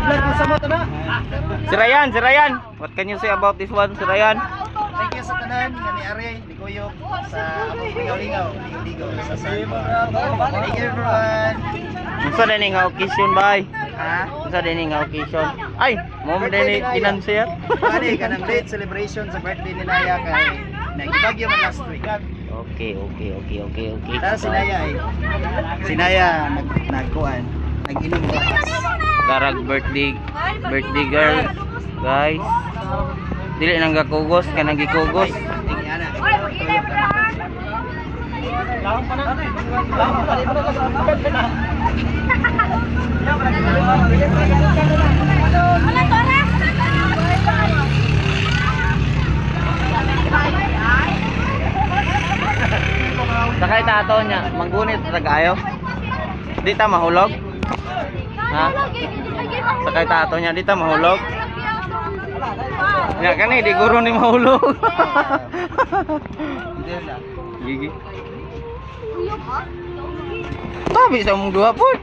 vlog mo sa mo to na. Si Ryan. What can you say about this one, si Ryan? Thank you sa tanan nga ni Are, ni Kuyo sa among lingaw-lingaw, ligo sa Sanba. Thank you everyone. Unsa din nga occasion bay? Ha? Unsa din nga occasion? Ay, mo din dinansiya. Kani kanang late celebration sa birthday ni Naya kay nagibagyo man last week. Okay. Tara si Naya ay. Si Naya nagkuan, nag-inom ka. Darag birthday girl, guys. Dili nang gakugos, kanang gikugos. Tingana. Sakay tato niya, manggunit tagayo. Di ta mahulog. Ha? Sakay tato niya, di ta mahulog. Ya kan di guru ni mahulog. Gigi. Tapi sa mong dua pun.